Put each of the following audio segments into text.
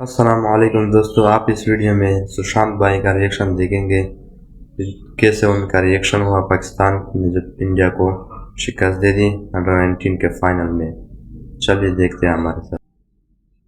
अस्सलामुअलैकुम दोस्तों, आप इस वीडियो में सुशांत भाई का रिएक्शन देखेंगे। कैसे उनका रिएक्शन हुआ पाकिस्तान ने जब इंडिया को शिकस्त दे दी अंडर 19 के फाइनल में। चलिए देखते हैं हमारे साथ।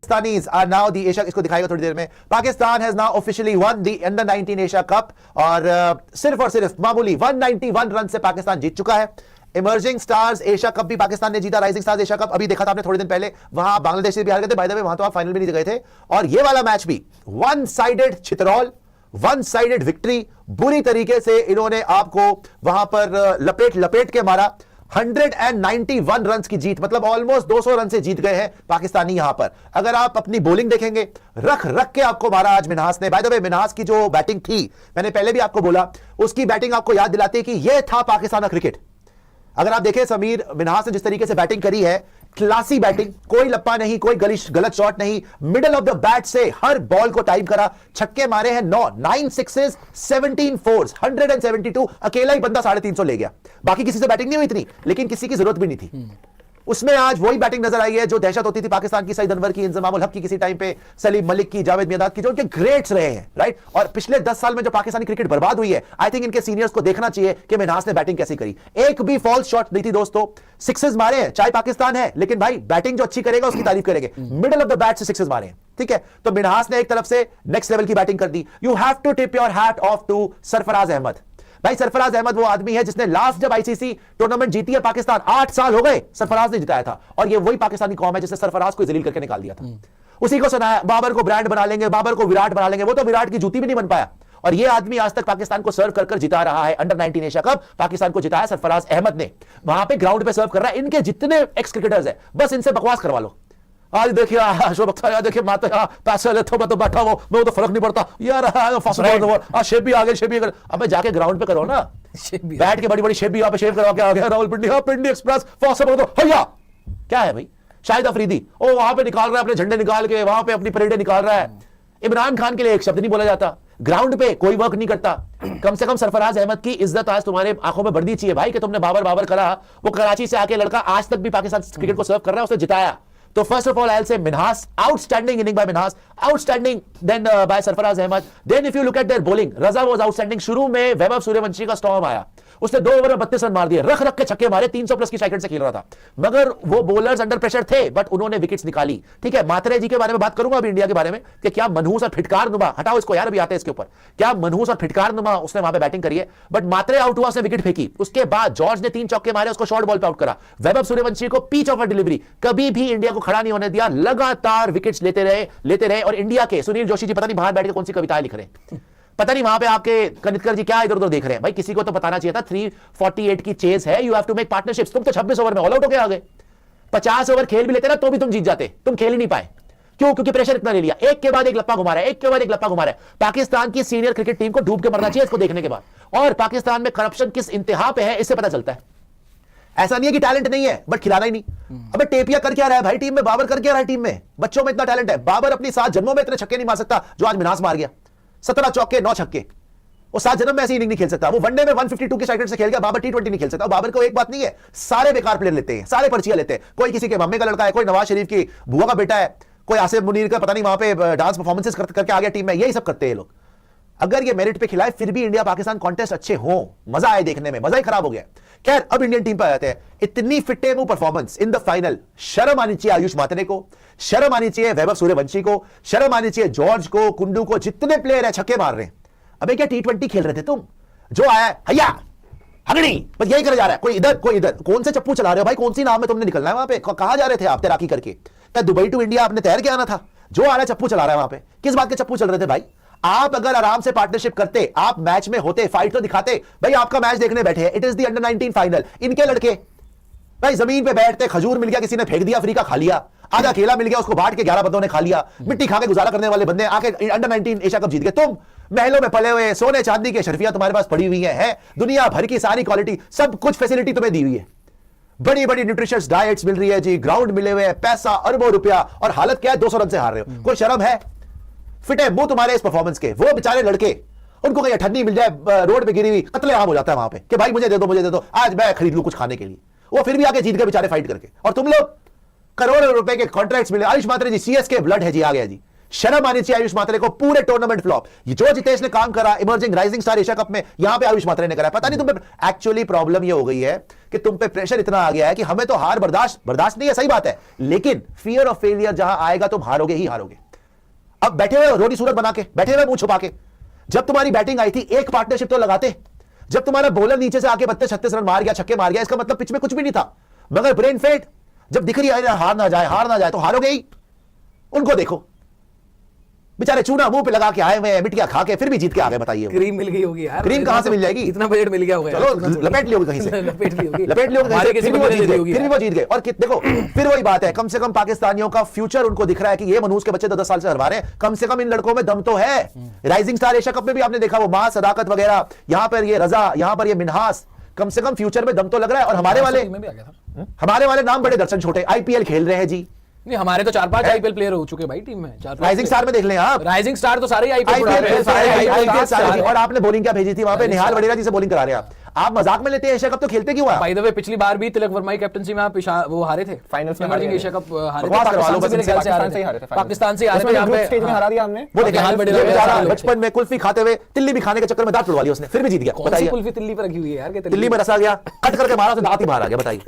Pakistanis are now the Asia, इसको दिखाएगा थोड़ी देर में। Pakistan has now officially won the Under 19 Asia Cup और सिर्फ और सिर्फ मामूली 191 रन से पाकिस्तान जीत चुका है। इमर्जिंग स्टार्स एशिया कप भी पाकिस्तान ने जीता। राइजिंग स्टार्स एशिया कप अभी देखा था आपने थोड़े दिन पहले, वहां बांग्लादेश से भी हार गए थे। बाय द वे वहां तो आप फाइनल भी नहीं गए थे। और ये वाला मैच भी वन साइडेड चित्रौल, वन साइडेड विक्ट्री, बुरी तरीके से इन्होंने आपको वहां पर लपेट लपेट के मारा। 191 रन की जीत, मतलब ऑलमोस्ट 200 रन से जीत गए हैं पाकिस्तानी। यहां पर अगर आप अपनी बॉलिंग देखेंगे, रख रख के आपको मारा आज मिन्हास ने। बाय द वे मिन्हास की जो बैटिंग थी, मैंने पहले भी आपको बोला, उसकी बैटिंग आपको याद दिलाती है कि यह था पाकिस्तान का क्रिकेट। अगर आप देखें समीर मिन्हास ने जिस तरीके से बैटिंग करी है, क्लासी बैटिंग, कोई लप्पा नहीं, कोई गलत शॉट नहीं, मिडल ऑफ द बैट से हर बॉल को टाइम करा, छक्के मारे हैं 9 सिक्सेस 17 फोर्स 172। अकेला ही बंदा 350 ले गया। बाकी किसी से बैटिंग नहीं हुई इतनी, लेकिन किसी की जरूरत भी नहीं थी। उसमें आज वही बैटिंग नजर आई है जो दहशत होती थी पाकिस्तान की, सईद अनवर की, इंजमामुल हक की, किसी टाइम पे सलीम मलिक की, जावेद मियांदाद की, जो उनके ग्रेट्स रहे हैं, राइट। और पिछले 10 साल में जो पाकिस्तानी क्रिकेट बर्बाद हुई है, आई थिंक इनके सीनियर्स को देखना चाहिए कि मिन्हास ने बैटिंग कैसी करी। एक भी फॉल्स शॉट नहीं थी दोस्तों, सिक्सेस मारे हैं, चाहे पाकिस्तान है, लेकिन भाई बैटिंग जो अच्छी करेगा उसकी तारीफ करेंगे। मिडल ऑफ द बैट से सिक्सेस मारे हैं, ठीक है। तो मिन्हास ने एक तरफ से नेक्स्ट लेवल की बैटिंग कर दी। You have to tip your hat off to Sarfaraz Ahmed. भाई सरफराज अहमद वो आदमी है जिसने लास्ट जब आईसीसी टूर्नामेंट जीती है पाकिस्तान, 8 साल हो गए, सरफराज ने जिताया था। और ये वही पाकिस्तानी कौम है जिसने सरफराज को जलील करके निकाल दिया था। उसी को सुनाया, बाबर को ब्रांड बना लेंगे, बाबर को विराट बना लेंगे। वो तो विराट की जूती भी नहीं बन पाया। और ये आदमी आज तक पाकिस्तान को सर्व कर जिता रहा है। अंडर 19 एशिया कप पाकिस्तान को जिताया सरफराज अहमद ने। वहां पे ग्राउंड पे सर्व कर रहा है। इनके जितने एक्स क्रिकेटर्स है, बस इनसे बकवास करवा लो। आज देखिए अशोक अख्तर, यार देखिए माता पैसे लेते हो, मैं तो बैठा हूं, मैं तो फर्क नहीं पड़ता यार। शेप भी आ गए, शेप भी। अबे जाके ग्राउंड पे करो ना, बैठ के बड़ी बड़ी शेप भी यहाँ पे शेप करवा के आ गया। राहुल पिंडी, हाँ पिंडी एक्सप्रेस भैया क्या है भाई। शाहिद अफरीदी ओ वहां पे निकाल रहा है अपने झंडे निकाल के, वहां पे अपनी परेडें निकाल रहा है। इमरान खान के लिए एक शब्द नहीं बोला जाता। ग्राउंड पे कोई वर्क नहीं करता। कम से कम सरफराज अहमद की इज्जत आज तुम्हारे आंखों में बढ़नी चाहिए भाई, कि तुमने बाबर बाबर करा। वो कराची से आके लड़का आज तक भी पाकिस्तान क्रिकेट को सर्व कर रहा है, उसने जिताया। तो first of all I will say Minhas, outstanding inning by Minhas, outstanding then by Sarfaraz Ahmed. Then if you look at their bowling, Raza was outstanding. शुरू में वैभव सूर्यवंशी का स्टॉर्म आया, उसने 2 ओवर में 32 रन मार दिए, रख रख के छक्के मारे, 300 प्लस की स्ट्राइक रेट से खेल रहा था। मगर वो बॉलर्स अंडर प्रेशर थे, बट उन्होंने विकेट्स निकाली, ठीक है। मात्रे जी के बारे में बात करूंगा अभी, इंडिया के बारे में, कि क्या मनहूस और फिटकार नुमा, हटाओ इसको यार, अभी आते हैं इसके ऊपर, क्या मनहूस और फिटकार नुमा उसने वहां पे बैटिंग करी है। बट मात्रे आउट हुआ, उसने विकेट फेंकी। उसके बाद जॉर्ज ने 3 चौके मारे, उसको शॉर्ट बॉल पे आउट करा। वैभव सूर्यवंशी को पीच ऑफ डिलीवरी, कभी भी इंडिया को खड़ा नहीं होने दिया, लगातार विकेट्स लेते रहे। और इंडिया के सुनील जोशी जी पता नहीं बाहर बैठ के कौन सी कविताएं लिख रहे हैं, पता नहीं वहां पे आपके कनितकर जी क्या इधर उधर देख रहे हैं। भाई किसी को तो बताना चाहिए था, 348 की चेज है, you have to make partnerships. तुम तो 26 ओवर में ऑल आउट होके आ गए। 50 ओवर खेल भी लेते ना तो भी तुम जीत जाते, तुम खेल ही नहीं पाए। क्यों? क्योंकि प्रेशर इतना ले लिया, एक के बाद एक लप्पा घुमा रहा है, एक के बाद एक लप्पा घुमा रहा है। पाकिस्तान की सीनियर क्रिकेट टीम को डूब के मरना चाहिए इसको देखने के बाद। और पाकिस्तान में करप्शन किस इंतहा पे है इससे पता चलता है। ऐसा नहीं है कि टैलेंट नहीं है, बट खिलाना ही नहीं। अबे टेपिया कर क्या रहा है भाई टीम में, बाबर कर क्या रहा है टीम में। बच्चों में इतना टैलेंट है, बाबर अपनी 7 जन्मों में इतने छक्के नहीं मार सकता जो आज मिन्हास मार गया। 17 चौके 9 छक्के, वो 7 जन्म में ऐसी इनिंग नहीं खेल सकता। वो वनडे में 152 की स्ट्राइक रेट से खेल गया, बाबर T20 नहीं खेल सकता। बाबर को एक बात नहीं है, सारे बेकार प्लेयर लेते हैं, सारे पर्चियां लेते हैं। कोई किसी के मम्मी का लड़का है, कोई नवाज शरीफ की बुआ का बेटा है, कोई आसिफ मुनीर का पता नहीं वहां पे डांस परफॉर्मेंसेस करके आ गया टीम में, यही सब करते हैं लोग। अगर ये मेरिट पे खिलाए फिर भी इंडिया पाकिस्तान कॉन्टेस्ट अच्छे हो, मजा आए देखने में, मजा ही खराब हो गया। खैर अब इंडियन टीम पर आते हैं। इतनी फिटे मुंह परफॉर्मेंस इन द फाइनल, शर्म आनी चाहिए आयुष मात्रे को, शर्म आनी चाहिए वैभव सूर्यवंशी को, शर्म आनी चाहिए जॉर्ज को, कुंडू को, जितने प्लेयर है छक्के मार रहे हैं। अबे क्या T20 खेल रहे थे तुम? जो आया हैया हगड़ी, बस यही करे जा रहा है, कोई इधर कोई इधर। कौन से चप्पू चला रहे हो भाई, कौन सी नाव में तुमने निकलना है? वहां पे कहां जा रहे थे आप तैराकी करके? क्या दुबई टू इंडिया आपने तैर के आना था? जो आ रहा है चप्पू चला रहा है वहां पे, किस बात के चप्पू चल रहे थे भाई? आप अगर आराम से पार्टनरशिप करते, आप मैच में होते, फाइट तो दिखाते। भाई आपका मैच देखने बैठे हैं, it is the under 19 final. इनके लड़के भाई जमीन पे बैठते, खजूर मिल गया किसी ने फेंक दिया, फ्री का खा लिया, आधा केला मिल गया उसको बांट के 11 बंदों ने खा लिया, मिट्टी खा के गुजारा करने वाले बंदे आके अंडर 19 एशिया कप जीत गए। तुम महलों में पले हुए, सोने चांदी के शर्फियां तुम्हारे पास पड़ी हुई है, दुनिया भर की सारी क्वालिटी, सब कुछ फैसिलिटी तुम्हें दी हुई है, बड़ी बड़ी न्यूट्रिशियस डाइट्स मिल रही है जी, ग्राउंड मिले हुए हैं, पैसा अरबों रुपया, और हालत क्या है? 200 रन से हार रहे हो। कोई शर्म है? फिट है मुंह तुम्हारे इस परफॉर्मेंस के। वो बेचारे लड़के, उनको कहीं ठंडी मिल जाए रोड पे गिरी हुई, कत्ले आम हो जाता है वहां पे कि भाई मुझे दे दो, आज मैं खरीद लूं कुछ खाने के लिए। वो फिर भी आके जीत गए बेचारे फाइट करके। और तुम लोग करोड़ों रुपए के कॉन्ट्रैक्ट्स मिले। आयुष मात्रे जी CSK ब्लड है जी, आ गया जी, शर्म आनी चाहिए आयुष मात्रे को। पूरे टूर्नामेंट फ्लॉप। ये जो जितेश ने काम करा emerging rising star Asia cup में, यहां पे आयुष मात्रे ने करा। पता नहीं तुम पे एक्चुअली प्रॉब्लम ये हो गई है कि तुम पे प्रेशर इतना आ गया है कि हमें तो हार बर्दाश्त नहीं है, सही बात है, लेकिन फियर ऑफ फेलियर जहां आएगा तुम हारोगे ही हारोगे। अब बैठे हुए रोटी सूरत बना के, बैठे हुए मुंह छुपा के, जब तुम्हारी बैटिंग आई थी एक पार्टनरशिप तो लगाते। जब तुम्हारा बॉलर नीचे से आके 32-36 रन मार गया, छक्के मार गया, इसका मतलब पिच में कुछ भी नहीं था, मगर ब्रेन फेट जब दिख रही है हार ना जाए तो हारोगे ही। उनको देखो बेचारे चूना मुंह पे लगा के आए हुए, मिट्टियां खा के, फिर भी जीत के आ गए। बताइए क्रीम मिल गई होगी यार, क्रीम कहां से मिल जाएगी? इतना बजट मिल गया होगा, चलो लपेट लियोगे कहीं से, लपेट ली होगी, लपेट लियोगे कहीं से, फिर भी वो जीत गए। और देखो फिर वही बात है, कम से कम पाकिस्तानियों का फ्यूचर उनको दिख रहा है कि ये मनूस के बच्चे 10 साल से हरवा रहे हैं, कम से कम इन लड़कों में दम तो है। राइजिंग स्टार एशिया कप में भी आपने देखा वो मां सदाकत वगैरह, यहां पर ये रजा, यहां पर ये मिनहास, कम से कम फ्यूचर में दम तो लग रहा है। और हमारे वाले नाम बड़े दर्शन छोटे, आईपीएल खेल रहे हैं जी। नहीं, हमारे तो 4-5 आईपीएल प्लेयर हो चुके भाई टीम में। राइजिंग स्टार में देख लें आप, राइजिंग स्टार तो सारे आईपीएल। और आपने बॉलिंग क्या भेजी थी वहां पे? निहाल वडेरा जी से बॉलिंग करा रहे हैं आप मजाक में लेते हैं। एशिया कप तो खेलते क्यों? बाय द वे पिछली बार भी तिलक वर्मा की कैप्टनसी में आप वो हारे थे, फाइनल में इमर्जिंग एशिया कप हारे थे, पाकिस्तान से हारे थे, यहां पे स्टेज में हरा दिया हमने। वो निहाल वडेरा बचपन में कुल्फी खाते हुए तिल्ली भी खाने के चक्कर में दांत तोड़वा लिया उसने, फिर भी जीत गया। बताइए कुल्फी तिल्ली पे रखी हुई है यार, तिल्ली में रसा गया, कट करके मारा तो दांत ही बाहर आ गया। बताइए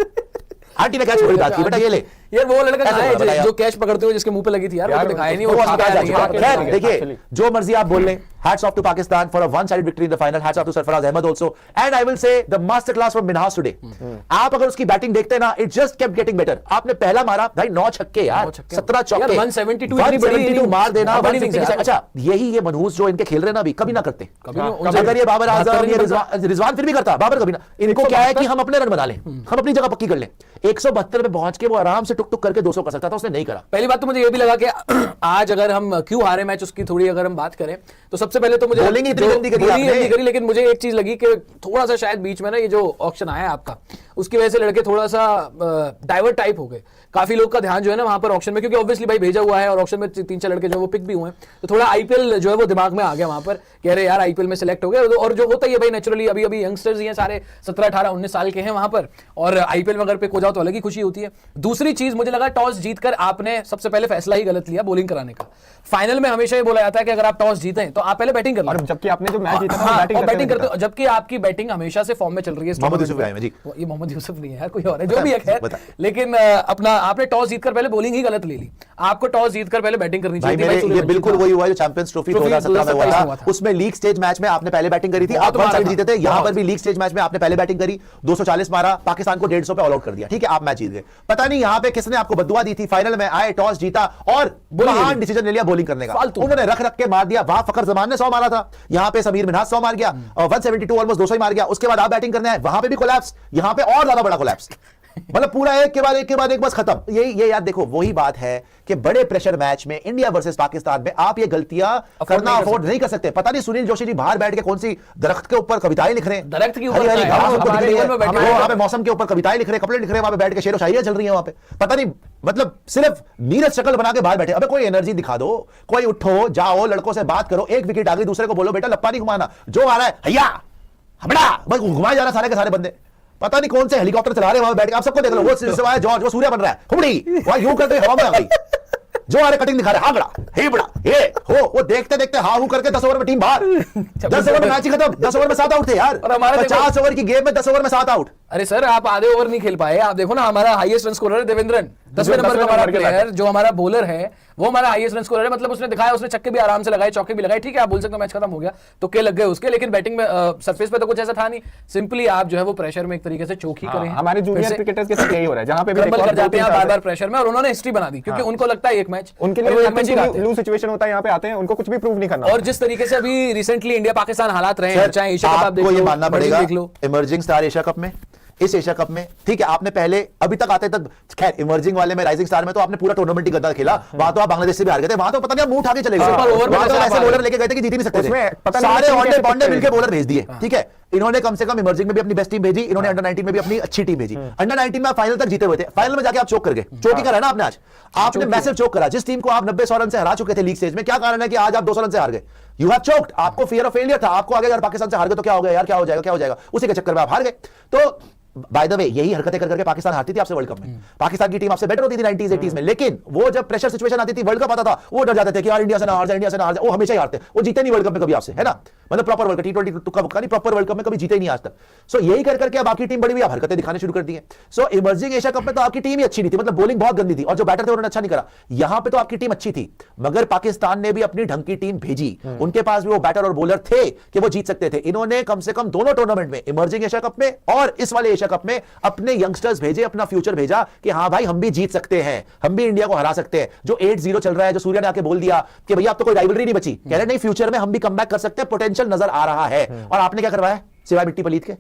आंटी ने क्या छोड़ी दांत की? बेटा ये ले यार, वो लड़का कहां है जो कैच पकड़ते हुए जिसके मुंह पे लगी थी यार, वो दिखाया नहीं। वो देखिए जो मर्जी आप बोल लें, hats off to Pakistan for a one sided victory in the final, hats off to Sarfaraz Ahmed also, and I will say the master class from Minhas today. आप अगर उसकी बैटिंग देखते ना, it just kept getting better. आपने पहला मारा भाई 9 छक्के यार, 17 चौके, 172 मार देना। अच्छा यही ये मनहूस जो इनके खेल रहे ना अभी, कभी ना करते। अगर ये बाबर आजम, ये रिजवान फिर भी करता, बाबर कभी ना। इनको क्या है कि हम अपने रन बना लें, हम अपनी जगह पक्की कर लें। 172 पे पहुंच के वो आराम से टुक टुक करके 200 कर सकता था, उसने नहीं करा। पहली बात तो मुझे ये भी लगा कि आज अगर हम क्यों हारे मैच, उसकी थोड़ी अगर हम बात करें तो सबसे पहले तो मुझे बॉलिंग इतनी गंदी करी, लेकिन मुझे एक चीज लगी कि थोड़ा सा शायद बीच में ना ये जो ऑक्शन आया आपका, उसकी वजह से लड़के थोड़ा सा डाइवर्ट टाइप हो गए। काफी लोग का ध्यान जो है ना वहां पर ऑक्शन में, क्योंकि ऑब्वियसली भाई भेजा हुआ है और ऑक्शन में 3-4 लड़के जो वो पिक भी हुए हैं, तो थोड़ा आईपीएल जो है वो दिमाग में आ गया वहां पर, कह रहे यार आईपीएल में सिलेक्ट हो गए। और जो होता ही है भाई नेचुरली, अभी अभी यंगस्टर्स ही हैं सारे, 17, 18, 19 साल के हैं वहां पर, और आईपीएल में अगर पिक हो जाओ तो अलग ही खुशी होती है। दूसरी चीज मुझे लगा टॉस जीतकर आपने सबसे पहले फैसला ही गलत लिया बॉलिंग कराने का। फाइनल में हमेशा ये बोला जाता है कि अगर आप टॉस जीते तो आप पहले बैटिंग कर लो, जबकि आपने जो मैच जीता था बैटिंग करते हो, जबकि आपकी बैटिंग हमेशा से फॉर्म में चल रही है। मोहम्मद यूसुफ है जी, ये मोहम्मद यूसुफ नहीं है यार, कोई और है, जो भी है खैर। लेकिन अपना आपने टॉस जीतकर पहले बॉलिंग ही गलत ले ली। आपको टॉस जीतकर पहले बैटिंग करनी चाहिए। ये बिल्कुल वही हुआ जो चैंपियंस ट्रॉफी 2017 में हुआ था, उसमें लीग स्टेज मैच में आपने पहले बैटिंग करी थी, आप 1 साइड जीते थे। यहां पर भी लीग स्टेज मैच में आपने पहले बैटिंग करी, 240 मारा, पाकिस्तान को 150 पे ऑल आउट कर दिया, ठीक है, आप मैच जीत गए। पता नहीं यहां पे किसने आपको बद्दुआ दी थी, फाइनल में आए, टॉस जीता और महान डिसीजन ले लिया बॉलिंग करने का। उन्होंने रख के मार दिया। वहां फखर जमान ने 100 मारा था, यहां पे समीर मिनहास 100 मार गया, और 172 ऑलमोस्ट 200 ही मार गया। उसके बाद आप बैटिंग करने आए, वहां पे भी कोलैप्स, यहां पे और ज्यादा बड़ा कोलैप्स। मतलब पूरा एक के बाद एक बस खत्म। ये याद देखो, वही बात है कि बड़े प्रेशर मैच में इंडिया वर्सेस पाकिस्तान में आप ये गलतियां करना अफोर्ड नहीं कर सकते। पता नहीं सुनील जोशी जी बाहर बैठ के कौन सी दरख्त के ऊपर कविताएं लिख रहे हैं, दरख्त के ऊपर वहां पे मौसम के ऊपर कविताएं लिख रहे हैं, कपड़े लिख रहे हैं, वहां पे बैठ के शेर व शायरियां चल रही है वहां पे। पता नहीं मतलब सिर्फ नीरज शक्ल बना के बाहर बैठे। अबे कोई एनर्जी दिखा दो, कोई उठो, जाओ, लड़कों से बात करो। एक विकेट आ गई, दूसरे को बोलो बेटा लप्पा नहीं घुमाना, जो आ रहा है हैया हबड़ा, बस घुमाए जा रहा सारे के सारे बंदे। पता नहीं कौन से हेलीकॉप्टर चला रहे हैं वहां बैठ के, आप सबको देख लो। वो सिवाय जॉर्ज, वो सूर्य बन रहा है, हुबड़ी वहां यूं करते हवा में आ गई, जो आ रहे कटिंग दिखा रहे, हागड़ा हे बड़ा ये हो, वो देखते देखते हा हूं करके 10 ओवर में टीम बाहर। 10 ओवर में मैच ही खत्म, 10 ओवर में 7 आउट थे यार, और हमारे 50 ओवर की गेम में 10 ओवर में 7 आउट। अरे सर आप आधे ओवर नहीं खेल पाए। आप देखो ना, हमारा हाईएस्ट रन स्कोरर है देवेंद्रन, 10वें नंबर का हमारा प्लेयर, जो हमारा बॉलर है वो हमारा हाईएस्ट रन स्कोरर है। मतलब उसने दिखाया, उसने छक्के भी आराम से लगाए, चौके भी लगाए, ठीक है आप बोल सकते हो मैच खत्म हो गया, तो के लग गए उसके, लेकिन बैटिंग में सरफेस पे तो कुछ ऐसा था नहीं। सिंपली आप जो है वो प्रेशर में एक तरीके से चौक ही करें। हमारे जूनियर क्रिकेटर्स के साथ यही हो रहा है, जहां पे भी कर जाते हैं बार-बार प्रेशर में, और उन्होंने हिस्ट्री बना दी, क्योंकि उनको लगता है एक मैच उनके लिए लूज सिचुएशन होता है, यहाँ पे आते हैं उनको कुछ भी प्रूव नहीं करना। और जिस तरीके से अभी रिसेंटली इंडिया पाकिस्तान हालात रहे हैं, चाहे एशिया कप आप देख लो, ये मानना पड़ेगा इमर्जिंग स्टार एशिया कप में, इस एशिया कप में, ठीक है आपने पहले अभी तक आते तक, खैर इमर्जिंग वाले में, राइजिंग स्टार में तो आपने पूरा टूर्नामेंट ही गद्दा खेला। वहां तो आप बांग्लादेश से भी हार गए थे, वहां तो पता नहीं मुंह उठा के चले गए, वहां तो ऐसे बॉलर लेके गए थे कि जीत ही नहीं सकते थे, सारे ऑनडे बॉन्डे मिलकर बॉलर भेज दिए, ठीक है। इन्होंने कम से कम इमर्जिंग में भी अपनी बेस्ट टीम भेजी, इन्होंने अंडर 19 में भी अपनी अच्छी टीम भेजी। अंडर 19 में आप फाइनल तक जीते हुए थे, फाइनल में जाके आप चोक कर गए, चोक ही करा ना आपने। आज आपने मैसिव चोक करा, जिस टीम को आप 90-100 रन से हरा चुके थे लीग स्टेज में, क्या कारण है कि आज आप 200 रन से हार गए? You have choked. आपको फियर ऑफ फेलियर था, आपको आगे अगर पाकिस्तान से हार गए तो क्या हो गया यार, क्या हो जाएगा, उसी के चक्कर में आप हार गए। तो बाय द वे यही हरकतें कर करके पाकिस्तान हारती थी आपसे वर्ल्ड कप में। पाकिस्तान की टीम आपसे बेटर होती थी 90s 80s में, लेकिन वो जब प्रेशर सिचुएशन आती थी, वर्ल्ड कप आता था, वो डर जाते थे कि यार इंडिया से ना हार जाए, इंडिया से ना हार जाए। वो हमेशा ही हारते, वो जीते नहीं वर्ल्ड कप में कभी आपसे, है ना। मतलब प्रॉपर वर्ल्ड कप T20 तुक्का नहीं, प्रॉपर वर्ल्ड कप में कभी जीते ही नहीं आज तक। सो यही कर करके अब आपकी टीम बड़ी हुई, आप हरकतें दिखाने शुरू कर दी है। सो इमर्जिंग एशिया कप में तो आपकी टीम ही अच्छी नहीं थी, मतलब बॉलिंग बहुत गंदी थी और जो बैटर थे उन्होंने अच्छा नहीं करा। यहां पे तो आपकी टीम अच्छी थी, मगर पाकिस्तान ने भी अपनी ढंग की टीम भेजी, उनके पास भी वो बैटर और बॉलर थे कि वो जीत सकते थे। इन्होंने कम से कम दोनों टूर्नामेंट में, इमर्जिंग एशिया कप में और इस वाले एशिया कप में, अपने यंगस्टर्स भेजे, अपना फ्यूचर भेजा कि हां भाई हम भी जीत सकते हैं, हम भी इंडिया को हरा सकते हैं। जो 8-0 चल रहा है, जो सूर्या ने आके बोल दिया कि भैया अब तो कोई राइवलरी नहीं बची, कह रहे नहीं फ्यूचर में हम भी कमबैक कर सकते हैं, पोटेंशियल नजर आ रहा है। और आपने क्या करवाया सिवाय मिट्टी पलीत के?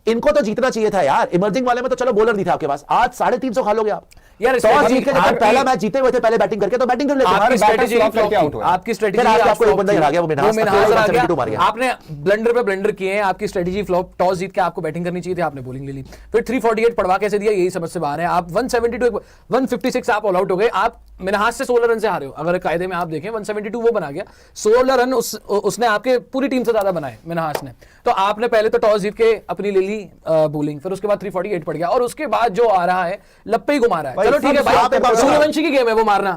इनको तो जीतना चाहिए था यार। इमर्जिंग वाले में तो चलो बॉलर नहीं था आपके पास, आज 350 खा लोगे आप यार। टॉस जीत के जब पहला मैच जीते हुए थे, पहले बैटिंग करके, तो बैटिंग कर लेते। आपकी स्ट्रेटजी आपकी स्ट्रेटजी आपको एक बंदा ही हरा गया, वो मिनहास मार गया। आपने ब्लंडर पे ब्लंडर किए हैं, आपकी स्ट्रेटजी फ्लॉप। टॉस जीत के आपको बैटिंग करनी चाहिए थी, आपने बॉलिंग ले ली, फिर 348 पड़वा कैसे दिया, यही समझ से बाहर है। आप 172 156 आप ऑल आउट हो गए, आप मिनहास से 16 रन से हारे हो। अगर कायदे में आप देखें 172 वो बना गया, 16 रन उसने आपके पूरी टीम से ज्यादा बनाए मिनहास ने। तो आपने पहले तो टॉस जीत के अपनी ले ली बॉलिंग, फिर उसके बाद 348 पड़ गया, और उसके बाद जो आ रहा है लप्पे ही घुमा रहा है। चलो ठीक है भाई, सूर्यवंशी की गेम है वो मारना।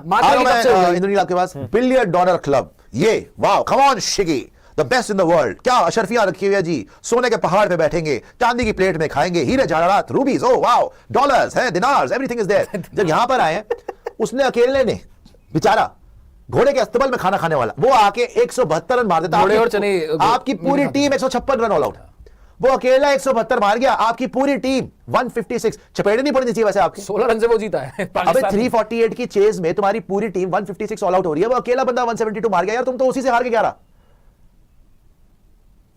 इंद्रनील आपके पास बिलियन डॉलर क्लब, ये wow, come on Shigi, the best in the world. क्या अशरफियां रखी हुई है जी, सोने के पहाड़ पे बैठेंगे, चांदी की प्लेट में खाएंगे, हीरे जवाहरात, रूबीज, ओ वाओ, डॉलर्स है, दिनार्स, एवरीथिंग इज देयर। जब यहां पर आए, उसने अकेले ने बेचारा घोड़े के अस्तबल में खाना खाने वाला, वो आके 172 रन मार देता। आपकी पूरी टीम 156 रन ऑल आउट, वो अकेला 172 मार गया, आपकी पूरी टीम 156। चपेड़े नहीं पड़नी चाहिए वैसे आपकी, 16 रन से वो जीता है। अबे 348 की चेज में तुम्हारी पूरी टीम 156 ऑल आउट हो रही है, वो अकेला बंदा 172 मार गया यार। तुम तो उसी से हार के क्या रहा,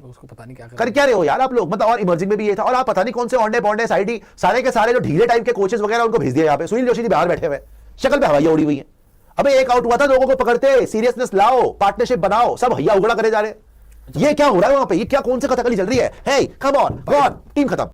उसको पता नहीं क्या कर क्या रहे हो यार आप लोग। मतलब और इमर्जिंग में भी ये था, और आप पता नहीं कौन से ओंडे पौंडे साइडी सारे के सारे जो ढीले टाइप के कोचेस वगैरह उनको भेज दिया यहाँ पे। सुनील जोशी जी बाहर बैठे हुए, शक्ल पे हवाइयां उड़ी हुई है। अबे एक आउट हुआ था, लोगों को पकड़ते, सीरियसनेस लाओ, पार्टनरशिप बनाओ, सब हैया उगड़ा करे जा रहे। ये क्या हो रहा है वहां पे, ये क्या कौन सी कथकली चल रही है? हे कम ऑन, गॉन, टीम खत्म।